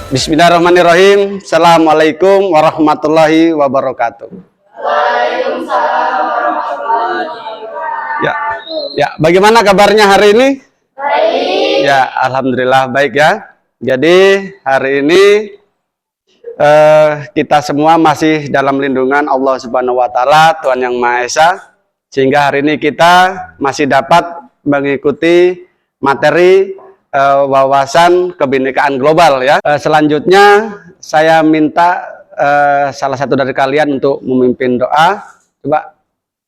Bismillahirrahmanirrahim. Assalamualaikum warahmatullahi wabarakatuh. Waalaikumsalam warahmatullahi wabarakatuh. Ya, bagaimana kabarnya hari ini? Baik. Ya, alhamdulillah baik ya. Jadi hari ini kita semua masih dalam lindungan Allah Subhanahu wa taala, Tuhan Yang Maha Esa. Sehingga hari ini kita masih dapat mengikuti materi wawasan kebinekaan global ya. Selanjutnya saya minta salah satu dari kalian untuk memimpin doa. Coba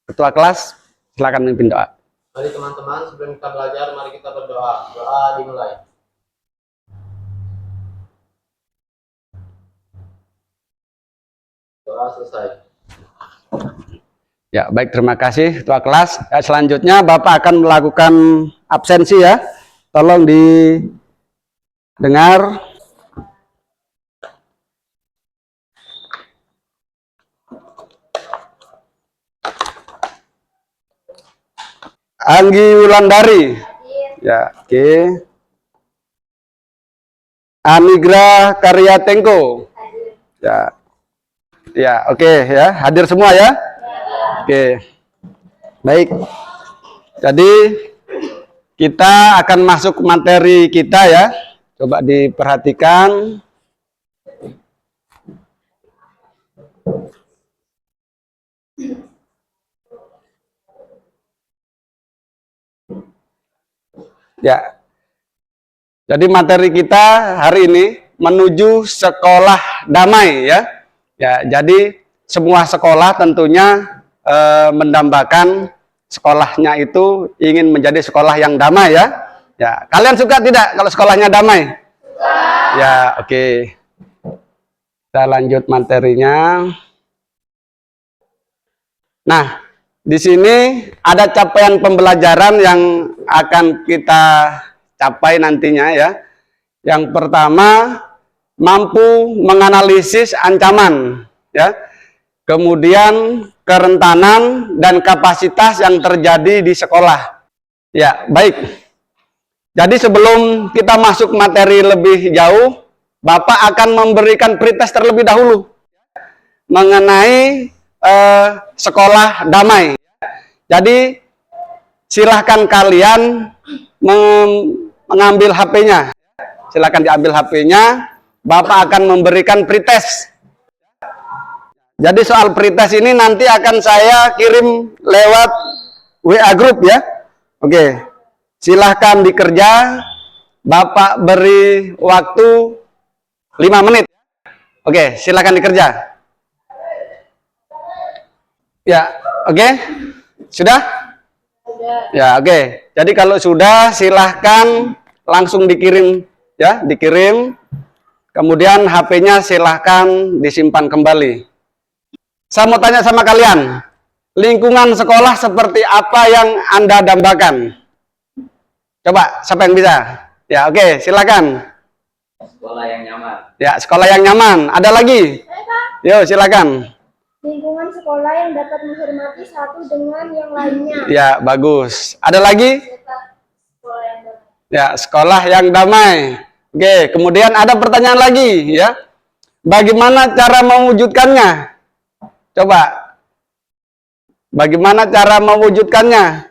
ketua kelas silakan memimpin doa. Mari teman-teman, sebelum kita belajar mari kita berdoa. Doa dimulai. Doa selesai. Ya, baik, terima kasih ketua kelas. Selanjutnya Bapak akan melakukan absensi ya. Tolong didengar. Anggi Wulandari. Ya, oke. Anigra Karyatengko. Ya. Ya, oke ya. Hadir semua ya? Oke. Baik. Jadi kita akan masuk materi kita ya. Coba diperhatikan. Ya. Jadi materi kita hari ini menuju sekolah damai ya. Ya, jadi semua sekolah tentunya mendambakan sekolahnya itu ingin menjadi sekolah yang damai ya. Ya, kalian suka tidak kalau sekolahnya damai? Suka. Ya, oke. Kita lanjut materinya. Nah, di sini ada capaian pembelajaran yang akan kita capai nantinya ya. Yang pertama, mampu menganalisis ancaman ya. Kemudian kerentanan dan kapasitas yang terjadi di sekolah. Ya, baik. Jadi sebelum kita masuk materi lebih jauh, Bapak akan memberikan pretest terlebih dahulu mengenai sekolah damai. Jadi silahkan kalian mengambil HP-nya. Silahkan diambil HP-nya. Bapak akan memberikan pretest. Jadi soal pretest ini nanti akan saya kirim lewat WA group ya. Oke, silahkan dikerja. Bapak beri waktu 5 menit. Oke, silahkan dikerja. Ya, oke. Sudah? Sudah. Ya, oke. Jadi kalau sudah silahkan langsung dikirim ya, dikirim. Kemudian HP-nya silahkan disimpan kembali. Saya mau tanya sama kalian, lingkungan sekolah seperti apa yang Anda dambakan? Coba, siapa yang bisa? Ya, oke, silakan. Sekolah yang nyaman. Ya, sekolah yang nyaman. Ada lagi? Yo, silakan. Lingkungan sekolah yang dapat menghormati satu dengan yang lainnya. Ya, bagus. Ada lagi? Sekolah yang dapat. Ya, sekolah yang damai. Oke, kemudian ada pertanyaan lagi ya. Bagaimana cara mewujudkannya? Coba. Bagaimana cara mewujudkannya?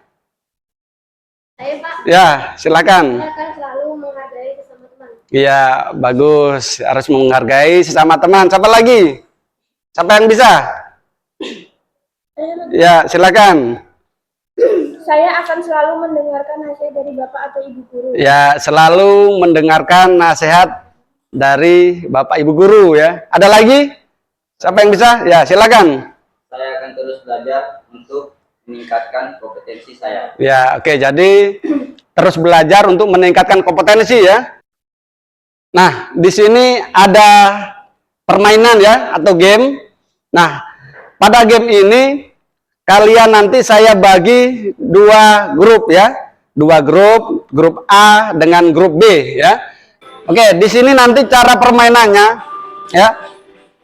Ayo Pak. Ya, silakan. Saya akan selalu menghargai sesama teman. Iya, bagus. Harus menghargai sesama teman. Siapa lagi? Siapa yang bisa? Ya, silakan. Saya akan selalu mendengarkan nasihat dari Bapak atau Ibu guru. Ya, selalu mendengarkan nasihat dari Bapak Ibu guru ya. Ada lagi? Siapa yang bisa? Ya, silakan. Saya akan terus belajar untuk meningkatkan kompetensi saya. Ya, oke. Jadi terus belajar untuk meningkatkan kompetensi ya. Nah, di sini ada permainan ya atau game. Nah, pada game ini kalian nanti saya bagi 2 grup ya. 2 grup, grup A dengan grup B ya. Oke, di sini nanti cara permainannya ya.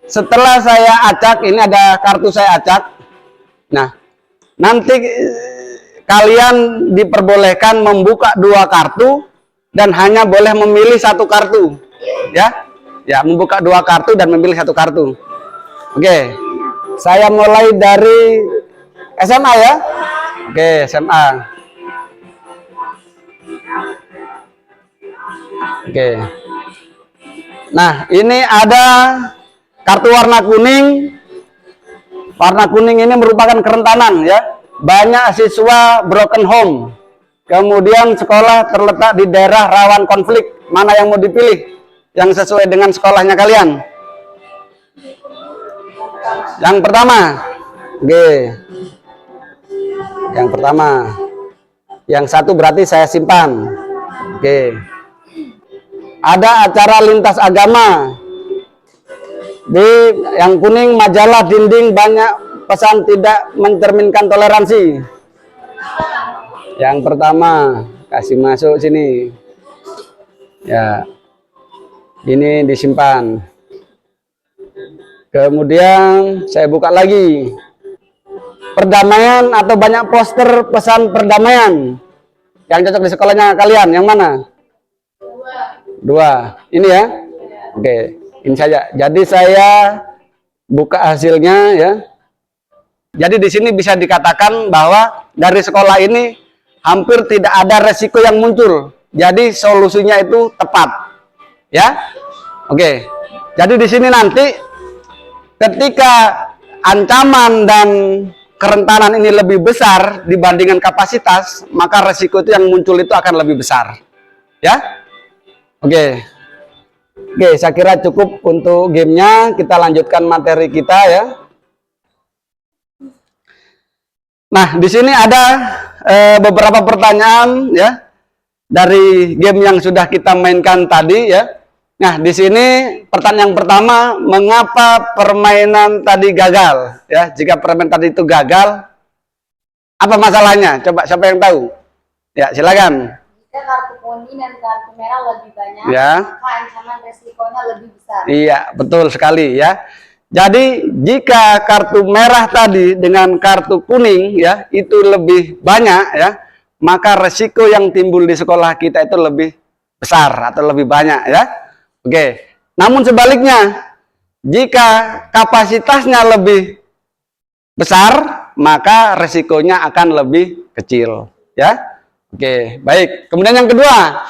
Setelah saya acak, ini ada kartu saya acak. Nah, nanti kalian diperbolehkan membuka 2 kartu dan hanya boleh memilih 1 kartu. Ya. Ya, membuka 2 kartu dan memilih 1 kartu. Oke. Saya mulai dari SMA ya. Oke, SMA. Oke. Nah, ini ada kartu warna kuning. Warna kuning ini merupakan kerentanan ya. Banyak siswa broken home. Kemudian sekolah terletak di daerah rawan konflik. Mana yang mau dipilih? Yang sesuai dengan sekolahnya kalian. Yang pertama. Oke. Yang pertama. Yang 1 berarti saya simpan. Oke. Ada acara lintas agama. Di yang kuning majalah dinding banyak pesan tidak mencerminkan toleransi. Yang pertama, kasih masuk sini. Ya. Ini disimpan. Kemudian saya buka lagi. Perdamaian atau banyak poster pesan perdamaian. Yang cocok di sekolahnya kalian yang mana? 2. Ini ya. Oke, ini saja. Jadi saya buka hasilnya ya. Jadi di sini bisa dikatakan bahwa dari sekolah ini hampir tidak ada resiko yang muncul. Jadi solusinya itu tepat. Ya. Oke. Jadi di sini nanti ketika ancaman dan kerentanan ini lebih besar dibandingkan kapasitas, maka resiko itu yang muncul itu akan lebih besar. Ya. Oke. Oke, saya kira cukup untuk gamenya. Kita lanjutkan materi kita ya. Nah, di sini ada beberapa pertanyaan ya dari game yang sudah kita mainkan tadi ya. Nah, di sini pertanyaan yang pertama, mengapa permainan tadi gagal? Ya, jika permainan tadi itu gagal, apa masalahnya? Coba siapa yang tahu? Ya, silakan. Jika kartu kuning dan kartu merah lebih banyak, Ya. maka ancaman resikonya lebih besar. Iya, betul sekali ya. Jadi jika kartu merah tadi dengan kartu kuning ya itu lebih banyak ya, maka resiko yang timbul di sekolah kita itu lebih besar atau lebih banyak ya. Oke. Namun sebaliknya, jika kapasitasnya lebih besar, maka resikonya akan lebih kecil ya. Oke, baik. Kemudian yang kedua,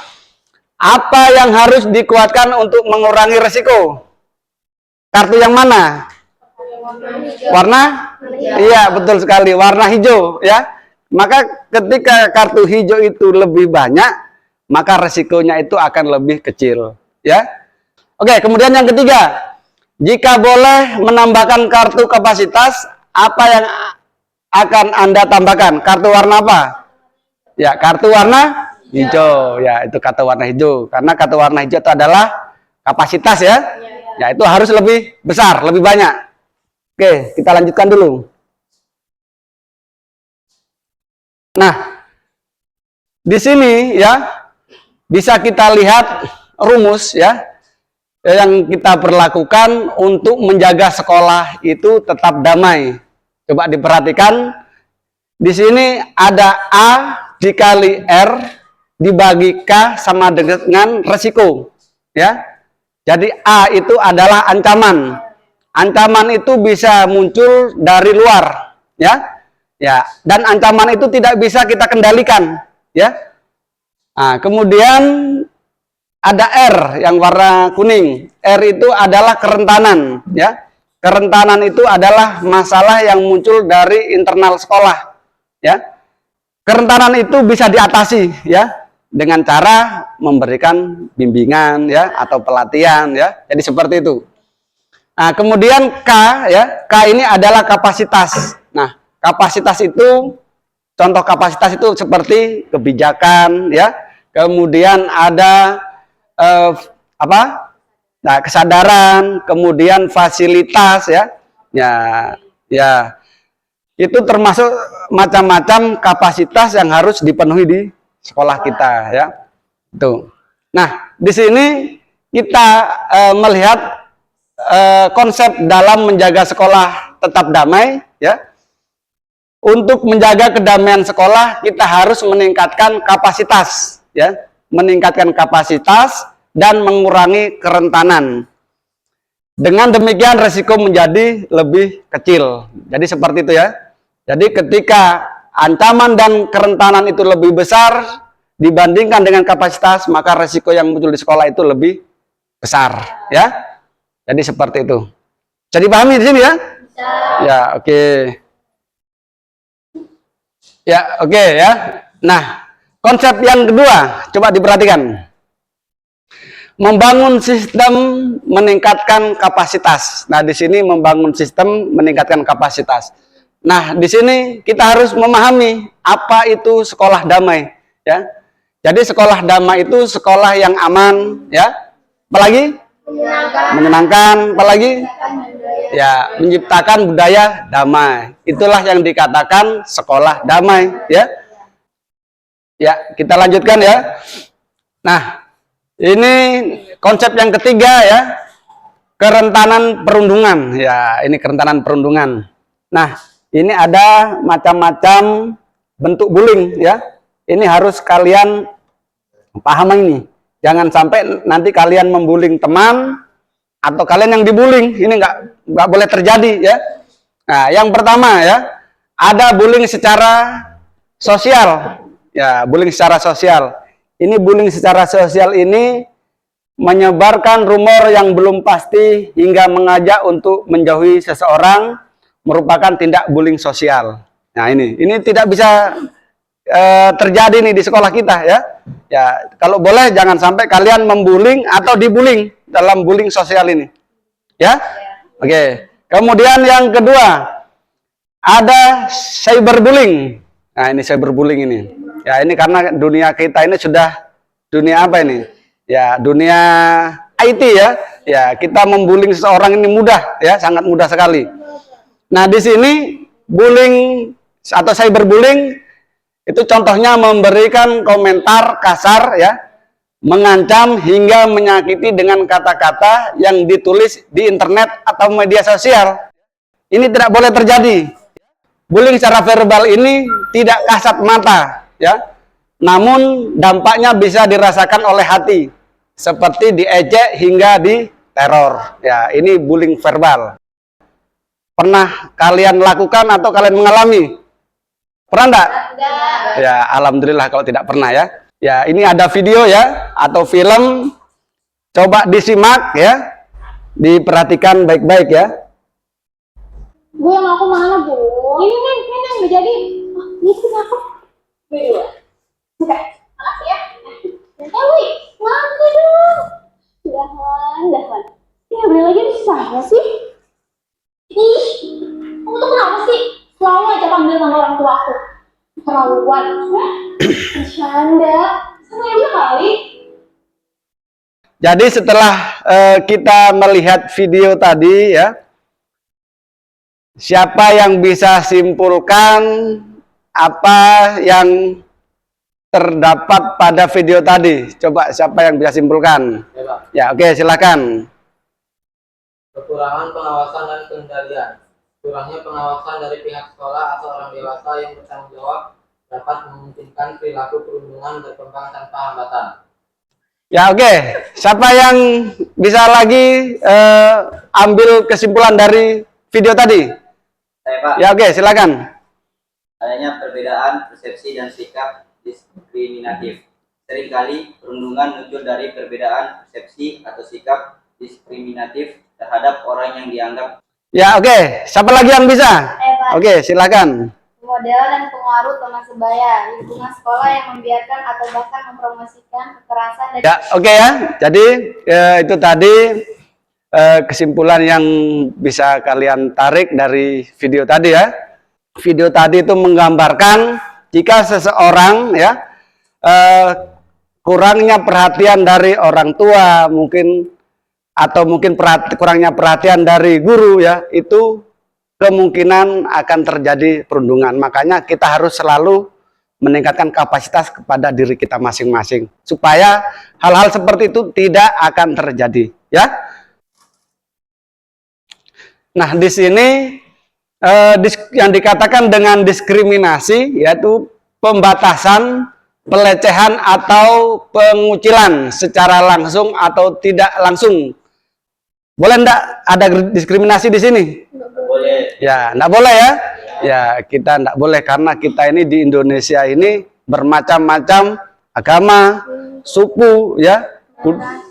apa yang harus dikuatkan untuk mengurangi resiko? Kartu yang mana? Warna? Iya, betul sekali. Warna hijau ya. Maka ketika kartu hijau itu lebih banyak, maka resikonya itu akan lebih kecil ya. Oke, kemudian yang ketiga, jika boleh menambahkan kartu kapasitas, apa yang akan Anda tambahkan? Kartu warna apa? Ya, kartu warna hijau. Ya, itu kartu warna hijau. Karena kartu warna hijau itu adalah kapasitas ya. Ya, itu harus lebih besar, lebih banyak. Oke, kita lanjutkan dulu. Nah, di sini ya bisa kita lihat rumus ya yang kita berlakukan untuk menjaga sekolah itu tetap damai. Coba diperhatikan. Di sini ada A dikali R dibagi K sama dengan resiko ya. Jadi A itu adalah ancaman. Ancaman itu bisa muncul dari luar ya. Ya, dan ancaman itu tidak bisa kita kendalikan ya. Nah, kemudian ada R yang warna kuning. R itu adalah kerentanan ya. Kerentanan itu adalah masalah yang muncul dari internal sekolah ya. Kerentanan itu bisa diatasi ya dengan cara memberikan bimbingan ya atau pelatihan ya. Jadi seperti itu. Nah, kemudian K ya. K ini adalah kapasitas. Nah, kapasitas itu contoh kapasitas itu seperti kebijakan ya. Kemudian ada nah, kesadaran, kemudian fasilitas ya. Ya. Itu termasuk macam-macam kapasitas yang harus dipenuhi di sekolah kita ya. Tuh. Nah, di sini kita melihat konsep dalam menjaga sekolah tetap damai ya. Untuk menjaga kedamaian sekolah kita harus meningkatkan kapasitas ya, meningkatkan kapasitas dan mengurangi kerentanan. Dengan demikian resiko menjadi lebih kecil. Jadi seperti itu ya. Jadi ketika ancaman dan kerentanan itu lebih besar dibandingkan dengan kapasitas, maka resiko yang muncul di sekolah itu lebih besar ya. Jadi seperti itu. Jadi pahami di sini ya? Ya, oke. Ya, oke ya. Nah, konsep yang kedua coba diperhatikan. Membangun sistem meningkatkan kapasitas. Nah, di sini membangun sistem meningkatkan kapasitas. Nah, di sini kita harus memahami apa itu sekolah damai, ya. Jadi sekolah damai itu sekolah yang aman, ya. Apalagi? Menyenangkan. Apalagi? Ya, menciptakan budaya damai. Itulah yang dikatakan sekolah damai, ya. Ya, kita lanjutkan ya. Nah, ini konsep yang ketiga ya, kerentanan perundungan. Ya, ini kerentanan perundungan. Nah, ini ada macam-macam bentuk bullying ya. Ini harus kalian paham ini. Jangan sampai nanti kalian membullying teman atau kalian yang dibullying. Ini nggak boleh terjadi ya. Nah, yang pertama ya, ada bullying secara sosial. Ya, bullying secara sosial. Ini bullying secara sosial ini menyebarkan rumor yang belum pasti hingga mengajak untuk menjauhi seseorang merupakan tindak bullying sosial. Nah, ini tidak bisa terjadi nih di sekolah kita ya. Ya, kalau boleh jangan sampai kalian membullying atau dibullying dalam bullying sosial ini. Ya? Oke. Kemudian yang kedua, ada cyberbullying. Nah, ini cyberbullying ini. Ya, ini karena dunia kita ini sudah dunia apa ini? Ya, dunia IT ya. Ya, kita membullying seseorang ini mudah ya, sangat mudah sekali. Nah, di sini bullying atau cyberbullying itu contohnya memberikan komentar kasar ya, mengancam hingga menyakiti dengan kata-kata yang ditulis di internet atau media sosial. Ini tidak boleh terjadi. Bullying secara verbal ini tidak kasat mata ya, namun dampaknya bisa dirasakan oleh hati, seperti diejek hingga diteror. Ya, ini bullying verbal. Pernah kalian lakukan atau kalian mengalami? Pernah enggak? Ya, alhamdulillah kalau tidak pernah ya. Ya, ini ada video ya atau film. Coba disimak ya. Diperhatikan baik-baik ya. Bu, yang aku mana, Bu? Ini Neng, udah jadi. Ini sih aku. Berdua. Oke. Makasih ya. Wi, ngangkat dulu. Dahan. Ini beli lagi di sana sih. Ih, kamu tuh kenapa sih? Selalu aja panggil sama orang tua aku. Terlaluan. Bercanda. Sama ibu kali. Jadi setelah kita melihat video tadi ya, siapa yang bisa simpulkan apa yang terdapat pada video tadi? Coba siapa yang bisa simpulkan? Ya, oke, silakan. Kekurangan pengawasan dan pengendalian. Kurangnya pengawasan dari pihak sekolah atau orang dewasa yang bertanggung jawab dapat memungkinkan perilaku perundungan berkembang tanpa hambatan. Ya, oke. Siapa yang bisa lagi ambil kesimpulan dari video tadi? Saya, Pak. Ya, oke, silakan. Adanya perbedaan persepsi dan sikap diskriminatif. Seringkali perundungan muncul dari perbedaan persepsi atau sikap diskriminatif terhadap orang yang dianggap. Ya, oke. Siapa lagi yang bisa? Oke, silakan. Model dan pengaruh teman sebaya, lingkungan sekolah yang membiarkan atau bahkan mempromosikan kekerasan dan Ya, oke ya. Jadi itu tadi kesimpulan yang bisa kalian tarik dari video tadi ya. Video tadi itu menggambarkan jika seseorang ya kurangnya perhatian dari orang tua mungkin atau mungkin kurangnya perhatian dari guru ya, itu kemungkinan akan terjadi perundungan. Makanya kita harus selalu meningkatkan kapasitas kepada diri kita masing-masing supaya hal-hal seperti itu tidak akan terjadi ya. Nah, di sini yang dikatakan dengan diskriminasi yaitu pembatasan, pelecehan atau pengucilan secara langsung atau tidak langsung Boleh enggak ada diskriminasi di sini? Boleh. Ya, enggak boleh ya. Ya, kita enggak boleh karena kita ini di Indonesia ini bermacam-macam agama, suku ya,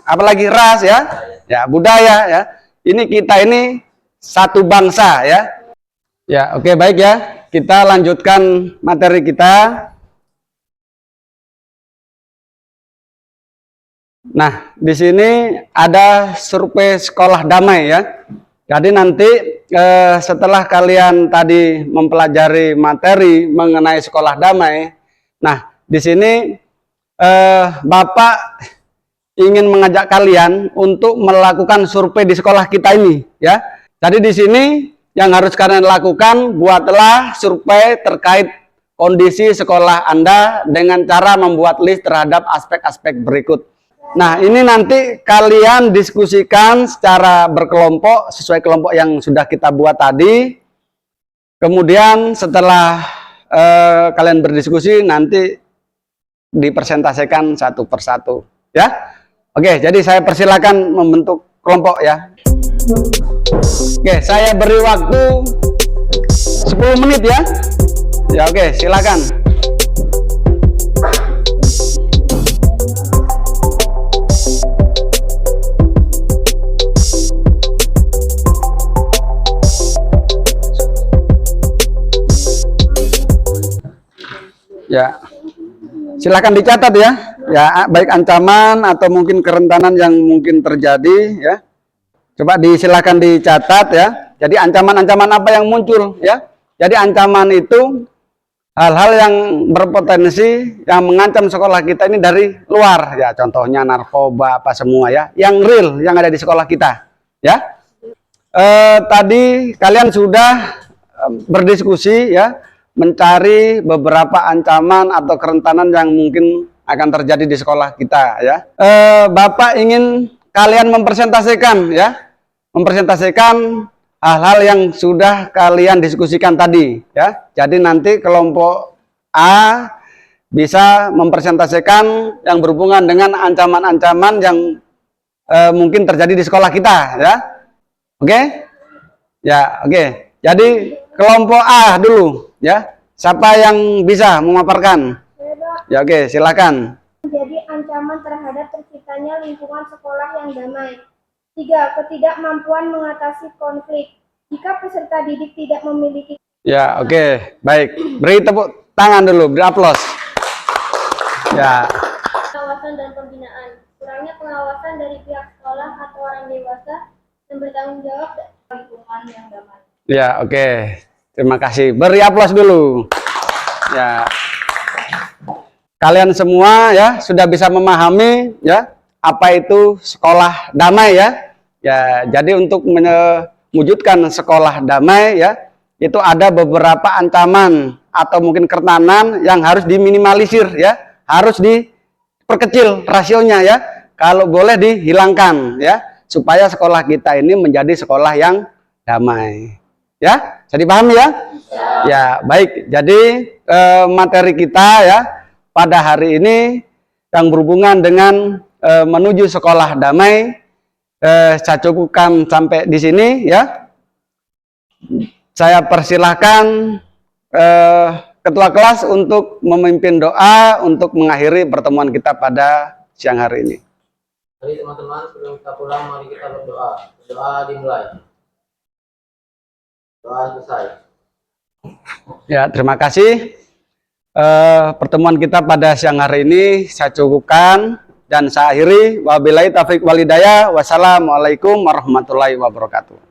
apalagi ras ya. Ya, budaya ya. Ini kita ini satu bangsa ya. Ya, oke baik ya. Kita lanjutkan materi kita. Nah, di sini ada survei sekolah damai ya. Jadi nanti setelah kalian tadi mempelajari materi mengenai sekolah damai, nah di sini Bapak ingin mengajak kalian untuk melakukan survei di sekolah kita ini ya. Jadi di sini yang harus kalian lakukan, buatlah survei terkait kondisi sekolah Anda dengan cara membuat list terhadap aspek-aspek berikut. Nah, ini nanti kalian diskusikan secara berkelompok sesuai kelompok yang sudah kita buat tadi. Kemudian setelah kalian berdiskusi nanti dipresentasikan satu persatu ya. Oke, jadi saya persilakan membentuk kelompok ya. Oke, saya beri waktu 10 menit ya. Ya oke, silakan. Ya, silakan dicatat ya. Ya, baik ancaman atau mungkin kerentanan yang mungkin terjadi ya. Coba silakan dicatat ya. Jadi ancaman-ancaman apa yang muncul ya. Jadi ancaman itu hal-hal yang berpotensi yang mengancam sekolah kita ini dari luar ya. Contohnya narkoba apa semua ya. Yang real yang ada di sekolah kita ya. Tadi kalian sudah berdiskusi ya, mencari beberapa ancaman atau kerentanan yang mungkin akan terjadi di sekolah kita ya. Bapak ingin kalian mempresentasikan ya, mempresentasikan hal-hal yang sudah kalian diskusikan tadi ya. Jadi nanti kelompok A bisa mempresentasikan yang berhubungan dengan ancaman-ancaman yang mungkin terjadi di sekolah kita ya. Oke? Ya, oke. Jadi kelompok A dulu ya. Siapa yang bisa memaparkan? Ya oke, silakan. Menjadi ancaman terhadap terciptanya lingkungan sekolah yang damai. 3. Ketidakmampuan mengatasi konflik. Jika peserta didik tidak memiliki. Ya oke, baik. Beri tepuk tangan dulu, beri aplaus. Ya. Pengawasan dan pembinaan. Kurangnya pengawasan dari pihak sekolah atau orang dewasa yang bertanggung jawab lingkungan yang damai. Ya oke, terima kasih. Beri aplaus dulu. Ya. Kalian semua ya sudah bisa memahami ya apa itu sekolah damai ya. Ya, jadi untuk mewujudkan sekolah damai ya, itu ada beberapa ancaman atau mungkin kerentanan yang harus diminimalisir ya, harus diperkecil rasionya ya. Kalau boleh dihilangkan ya, supaya sekolah kita ini menjadi sekolah yang damai. Ya, bisa dipahami ya? Ya, baik. Jadi materi kita ya pada hari ini yang berhubungan dengan menuju sekolah damai, saya cukupkan sampai di sini ya. Saya persilahkan ketua kelas untuk memimpin doa untuk mengakhiri pertemuan kita pada siang hari ini. Mari teman-teman, sebelum kita pulang, mari kita berdoa. Doa dimulai. Doa selesai. Ya, terima kasih. Pertemuan kita pada siang hari ini saya cukupkan dan saya akhiri. Wabillahi taufiq walhidayah. Wassalamualaikum warahmatullahi wabarakatuh.